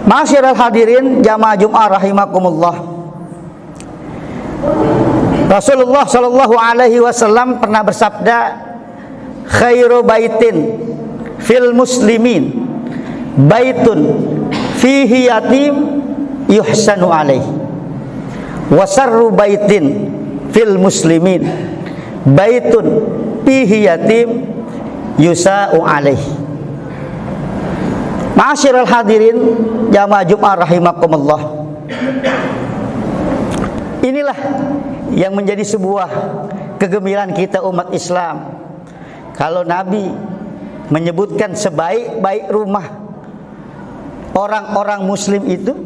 Ma'asyiral hadirin jamaah Jumat rahimakumullah. Rasulullah sallallahu alaihi wasallam pernah bersabda, khairu baitin fil muslimin baitun fihi yatim yuhsanu alaihi wa sarru baitin fil muslimin baitun fihi yatim yusa'u alaihi. Ma'asyiral hadirin jamaah Jumat rahimakumullah. Inilah yang menjadi sebuah kegembiraan kita umat Islam. Kalau Nabi menyebutkan sebaik-baik rumah orang-orang muslim itu,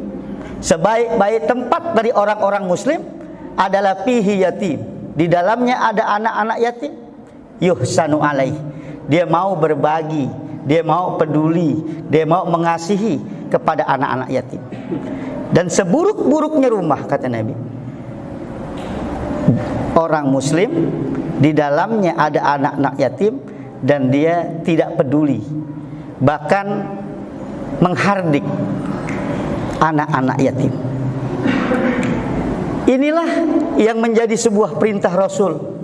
sebaik-baik tempat dari orang-orang muslim adalah fihi yatim. Di dalamnya ada anak-anak yatim. Yuhsanu alaih. Dia mau berbagi, dia mau peduli, dia mau mengasihi kepada anak-anak yatim. Dan seburuk-buruknya rumah, kata Nabi, orang muslim di dalamnya ada anak-anak yatim dan dia tidak peduli, bahkan menghardik anak-anak yatim. Inilah yang menjadi sebuah perintah Rasul.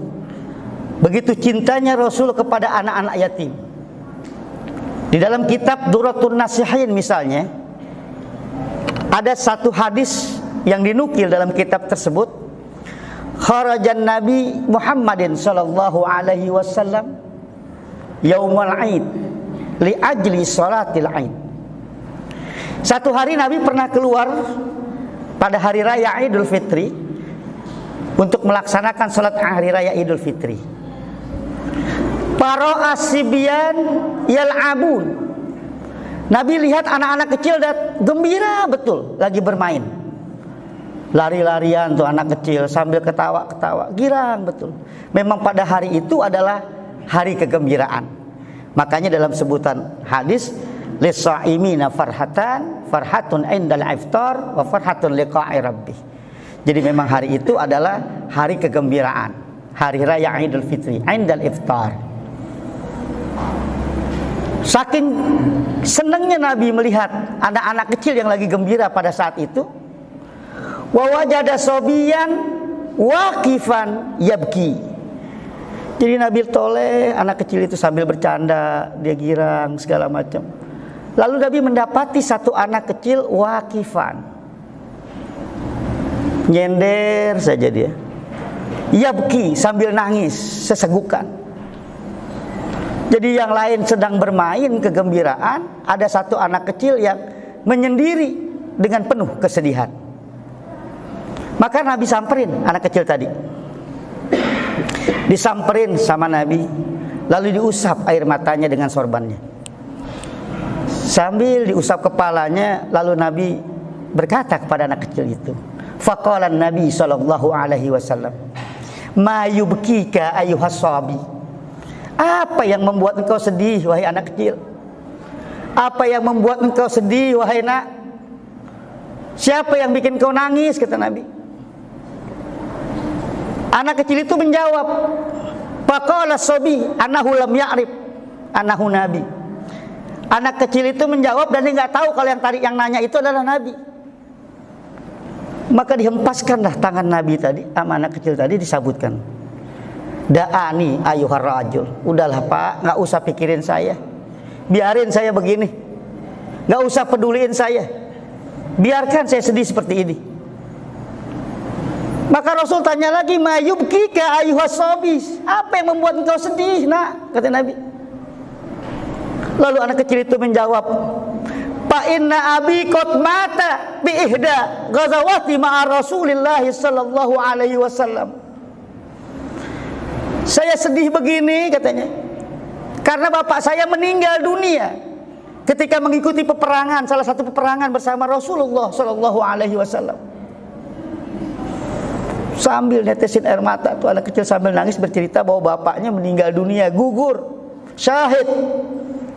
Begitu cintanya Rasul kepada anak-anak yatim. Di dalam kitab Duratun Nasihin misalnya, ada satu hadis yang dinukil dalam kitab tersebut. Kharajan Nabi Muhammadin sallallahu alaihi wasallam yaumul Aid li ajli salatil Aid. Satu hari Nabi pernah keluar pada hari raya Idul Fitri untuk melaksanakan salat hari raya Idul Fitri. Para asibyan yal'abun. Nabi lihat anak-anak kecil dan gembira betul lagi bermain. Lari-larian tuh anak kecil sambil ketawa-ketawa, girang betul. Memang pada hari itu adalah hari kegembiraan. Makanya dalam sebutan hadis, lis-shaimina farhatun indal iftar wa farhatun liqa'i rabbih. Jadi memang hari itu adalah hari kegembiraan, hari raya Idul Fitri, indal iftar. Saking senangnya Nabi melihat anak-anak kecil yang lagi gembira pada saat itu, wa wajada sobiyan waqifan yabki. Jadi Nabi toleh anak kecil itu sambil bercanda, dia girang segala macam. Lalu Nabi mendapati satu anak kecil waqifan, nyender saja dia, yabki sambil nangis sesegukan. Jadi yang lain sedang bermain kegembiraan, ada satu anak kecil yang menyendiri dengan penuh kesedihan. Maka Nabi samperin anak kecil tadi. Disamperin sama Nabi, lalu diusap air matanya dengan sorbannya. Sambil diusap kepalanya, lalu Nabi berkata kepada anak kecil itu, faqala Nabi sallallahu alaihi wasallam, ma yubkika ayyuhas sabi. Apa yang membuat engkau sedih wahai anak kecil? Apa yang membuat engkau sedih wahai nak? Siapa yang bikin kau nangis, kata Nabi. Anak kecil itu menjawab, faqala sabi annahu lam ya'rif annahu nabi. Anak kecil itu menjawab dan dia enggak tahu kalau yang nanya itu adalah Nabi. Maka dihempaskanlah tangan Nabi tadi sama anak kecil tadi, disabutkan. Da'ani ayuhar rajul. Udahlah Pak, enggak usah pikirin saya. Biarin saya begini. Enggak usah peduliin saya. Biarkan saya sedih seperti ini. Maka Rasul tanya lagi, ma yubkika ayuhas sabis. Apa yang membuat engkau sedih, nak? Kata Nabi. Lalu anak kecil itu menjawab, fa inna abi qad mata bi ihda ghazawati ma'a Rasulillah sallallahu alaihi wasallam. Saya sedih begini, katanya, karena bapak saya meninggal dunia ketika mengikuti peperangan, salah satu peperangan bersama Rasulullah sallallahu alaihi wasallam. Sambil netesin air mata tuh anak kecil sambil nangis bercerita bahwa bapaknya meninggal dunia, gugur, syahid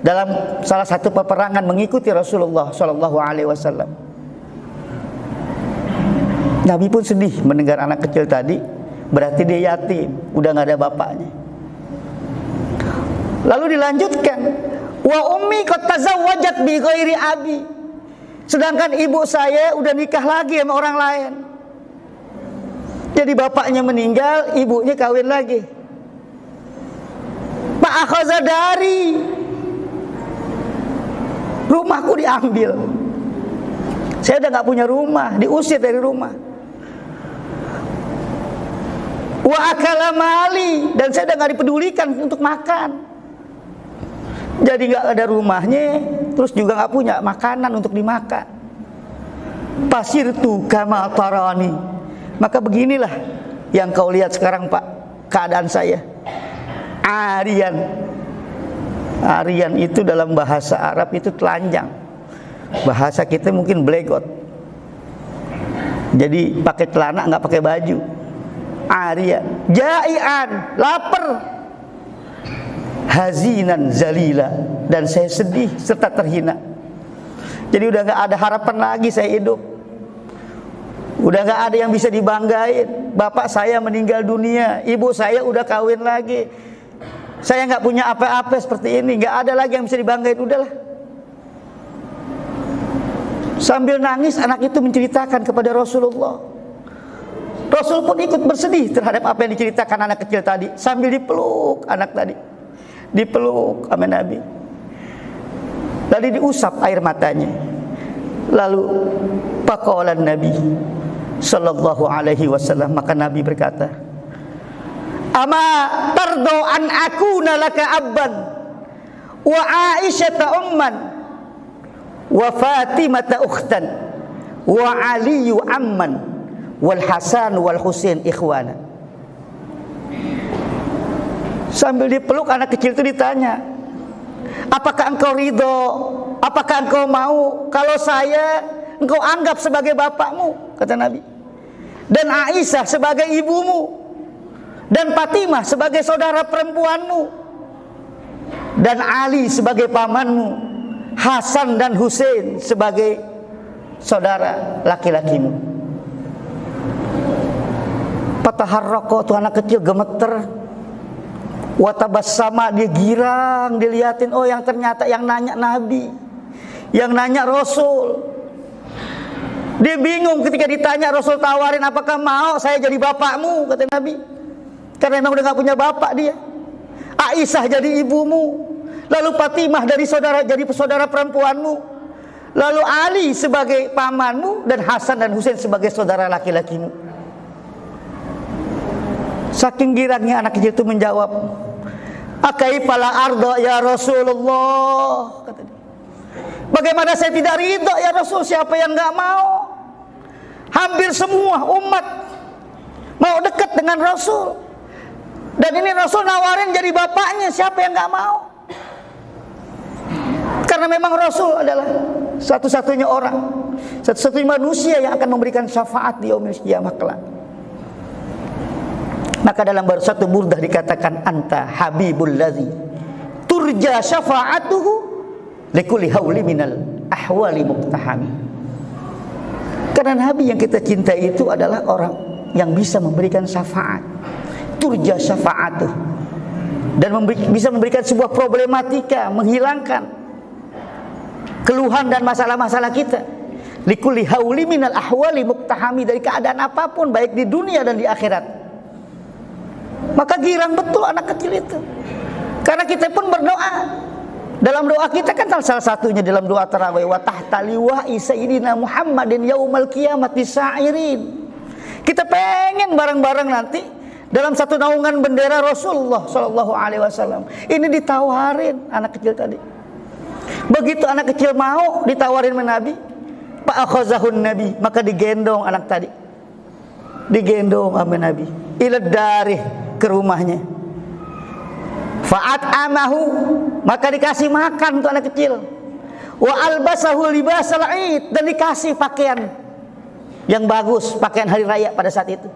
dalam salah satu peperangan mengikuti Rasulullah sallallahu alaihi wasallam. Nabi pun sedih mendengar anak kecil tadi, berarti dia yatim, udah nggak ada bapaknya. Lalu dilanjutkan, wa ummi qad tazawwajat bi ghairi abi. Sedangkan ibu saya udah nikah lagi sama orang lain. Jadi bapaknya meninggal, ibunya kawin lagi. Pak akhaza dari, rumahku diambil. Saya udah gak punya rumah, diusir dari rumah. Wa akala mali, dan saya udah gak dipedulikan untuk makan. Jadi gak ada rumahnya, terus juga gak punya makanan untuk dimakan. Pasirtu kama tarani, maka beginilah yang kau lihat sekarang Pak, keadaan saya. Arian. Arian itu dalam bahasa Arab itu telanjang. Bahasa kita mungkin blegot. Jadi pakai celana nggak pakai baju. Arian. Jai'an, lapar. Hazinan zalila, dan saya sedih serta terhina. Jadi udah nggak ada harapan lagi saya hidup. Udah gak ada yang bisa dibanggain. Bapak saya meninggal dunia, ibu saya udah kawin lagi. Saya gak punya apa-apa seperti ini. Gak ada lagi yang bisa dibanggain. Udahlah. Sambil nangis anak itu menceritakan kepada Rasulullah. Rasul pun ikut bersedih terhadap apa yang diceritakan anak kecil tadi. Sambil dipeluk anak tadi. Dipeluk sama Nabi. Lalu diusap air matanya. Lalu faqala Nabi sallallahu alaihi wasallam, maka Nabi berkata, ama tardo an akuna laka abban wa Aisyata umman wa Fatimata ukhtan wa Aliyu amman wal Hasan wal Husain ikhwana. Sambil dipeluk anak kecil itu ditanya, apakah engkau ridho, apakah engkau mau kalau saya engkau anggap sebagai bapakmu, kata Nabi, dan Aisyah sebagai ibumu, dan Fatimah sebagai saudara perempuanmu, dan Ali sebagai pamanmu, Hasan dan Husain sebagai saudara laki-lakimu. Pataharraqo, tuh anak kecil gemeter. Watabassama, dia girang, dilihatin, oh yang ternyata yang nanya Nabi, yang nanya Rasul. Dia bingung ketika ditanya, Rasul tawarin, apakah mau saya jadi bapakmu, kata Nabi. Karena memang udah gak punya bapak dia. Aisyah jadi ibumu, lalu Fatimah dari jadi saudara perempuanmu, lalu Ali sebagai pamanmu, dan Hasan dan Husain sebagai saudara laki-lakimu. Saking girangnya anak kecil itu menjawab, akaifala ardo ya Rasulullah, kata dia. Bagaimana saya tidak ridho ya Rasul? Siapa yang gak mau? Hampir semua umat mau dekat dengan Rasul, dan ini Rasul nawarin jadi bapaknya. Siapa yang gak mau? Karena memang Rasul adalah satu-satunya orang, satu-satunya manusia yang akan memberikan syafaat di yaumil qiyamah kelak. Maka dalam satu burdah dikatakan, anta habibul ladzi turja syafa'atuhu likulli hauli minal ahwali muqtahami. Karena Nabi yang kita cintai itu adalah orang yang bisa memberikan syafaat, turja syafa'atuh, dan bisa memberikan sebuah problematika, menghilangkan keluhan dan masalah-masalah kita. Likulli hauli minal ahwali muqtahami, dari keadaan apapun baik di dunia dan di akhirat. Maka girang betul anak kecil itu. Karena kita pun berdoa. Dalam doa kita kan salah satunya dalam doa tarawih, wa tahta liwa'i sayyidina Muhammadin yaumal qiyamati sa'irin. Kita pengen bareng-bareng nanti dalam satu naungan bendera Rasulullah sallallahu alaihi wasallam. Ini ditawarin anak kecil tadi. Begitu anak kecil mau ditawarin sama Nabi, fa akhazahun Nabi, maka digendong anak tadi. Digendong sama Nabi ila darih, ke rumahnya. Fa'at amahu, maka dikasih makan untuk anak kecil. Wa albasahu libasal id, dan dikasih pakaian yang bagus, pakaian hari raya pada saat itu.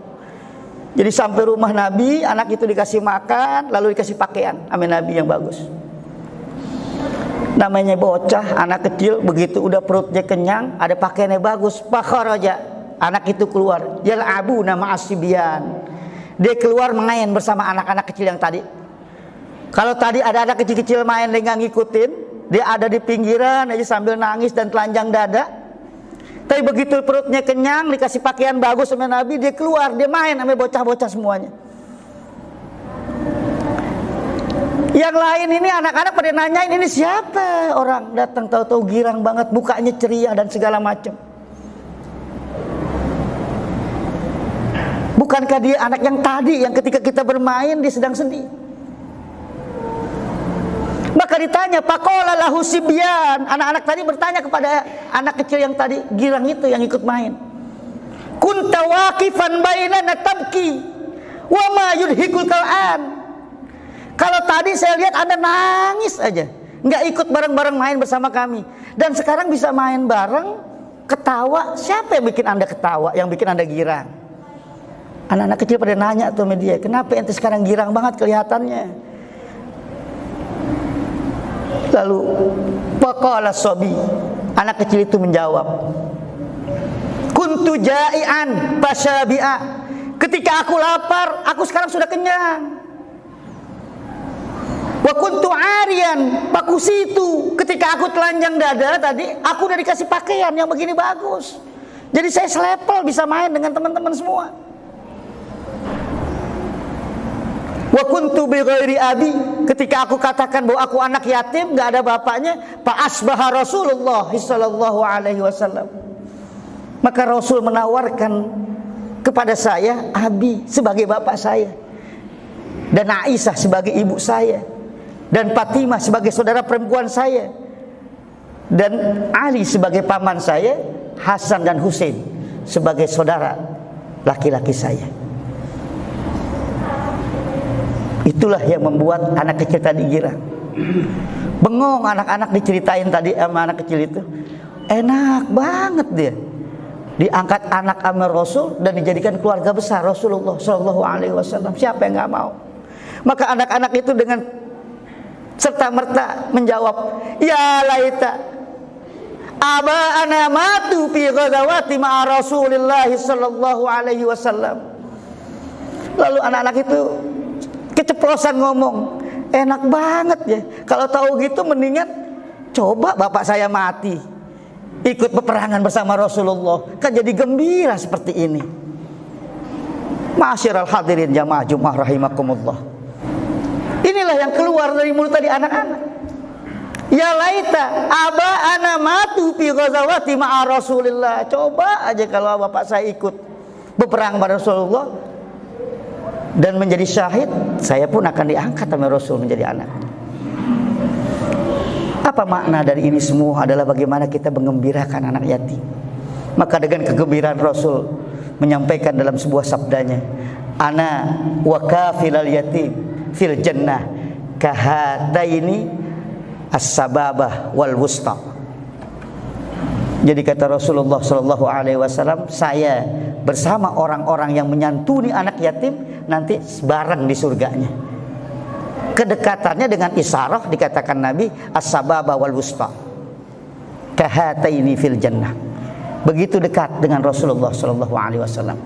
Jadi sampai rumah Nabi, anak itu dikasih makan, lalu dikasih pakaian sama Nabi yang bagus. Namanya bocah, anak kecil, begitu udah perutnya kenyang, ada pakaiannya bagus, fakharaja, anak itu keluar, yal'abuna ma'asibyan. Dia keluar main bersama anak-anak kecil yang tadi. Kalau tadi ada anak kecil-kecil main, dia nggak ngikutin, dia ada di pinggiran aja sambil nangis dan telanjang dada. Tapi begitu perutnya kenyang, dikasih pakaian bagus sama Nabi, dia keluar, dia main sama bocah-bocah semuanya. Yang lain ini anak-anak pada nanyain, ini siapa orang datang tahu-tahu girang banget, mukanya ceria dan segala macam. Bukankah dia anak yang tadi yang ketika kita bermain dia sedang sedih? Maka ditanya, faqala lahu sibyan. Anak-anak tadi bertanya kepada anak kecil yang tadi girang itu yang ikut main. Kunta waqifan bainana tabki wa ma yudhikul qal'an. Kalau tadi saya lihat Anda nangis aja, nggak ikut bareng-bareng main bersama kami. Dan sekarang bisa main bareng, ketawa. Siapa yang bikin Anda ketawa, yang bikin Anda girang? Anak-anak kecil pada nanya tuh media, kenapa ente sekarang girang banget kelihatannya? Lalu faqala sabi, anak kecil itu menjawab, kuntu ja'ian fasyabi'a. Ketika aku lapar, aku sekarang sudah kenyang. Wa kuntu arian fakusitu. Ketika aku telanjang dada tadi, aku udah dikasih pakaian yang begini bagus. Jadi saya selepel bisa main dengan teman-teman semua. Wa kuntu bi ghairi abi, ketika aku katakan bahwa aku anak yatim, enggak ada bapaknya, fa asbaha Rasulullah sallallahu alaihi wasallam. Maka Rasul menawarkan kepada saya abi sebagai bapak saya, dan Aisyah sebagai ibu saya, dan Fatimah sebagai saudara perempuan saya, dan Ali sebagai paman saya, Hasan dan Husain sebagai saudara laki-laki saya. Itulah yang membuat anak kecil tadi girang. Bengong anak-anak diceritain tadi sama anak kecil itu. Enak banget dia. Diangkat anak sama Rasul dan dijadikan keluarga besar Rasulullah Shallallahu Alaihi Wasallam. Siapa yang nggak mau? Maka anak-anak itu dengan serta merta menjawab, ya laita aba ana matu fi ghazawati ma'a Rasulillah Shallallahu Alaihi Wasallam. Lalu anak-anak itu keceplosan ngomong, enak banget ya. Kalau tahu gitu mendingan coba bapak saya mati, ikut peperangan bersama Rasulullah, kan jadi gembira seperti ini. Ma'asyiral hadirin jamaah Jumat rahimakumullah. Inilah yang keluar dari mulut tadi anak-anak. Ya laita aba ana matu fi ghazawati ma'a Rasulillah. Coba aja kalau bapak saya ikut berperang pada Rasulullah dan menjadi syahid, saya pun akan diangkat sama Rasul menjadi anak. Apa makna dari ini semua adalah bagaimana kita mengembirakan anak yatim. Maka dengan kegembiraan Rasul menyampaikan dalam sebuah sabdanya, ana wa kafilal yatim fil jannah kahataini as-sababah wal wusta. Jadi kata Rasulullah Shallallahu Alaihi Wasallam, saya bersama orang-orang yang menyantuni anak yatim nanti bareng di surganya. Kedekatannya dengan isyarah dikatakan Nabi as-sababa wal wusta kahataini fil jannah. Begitu dekat dengan Rasulullah Shallallahu Alaihi Wasallam.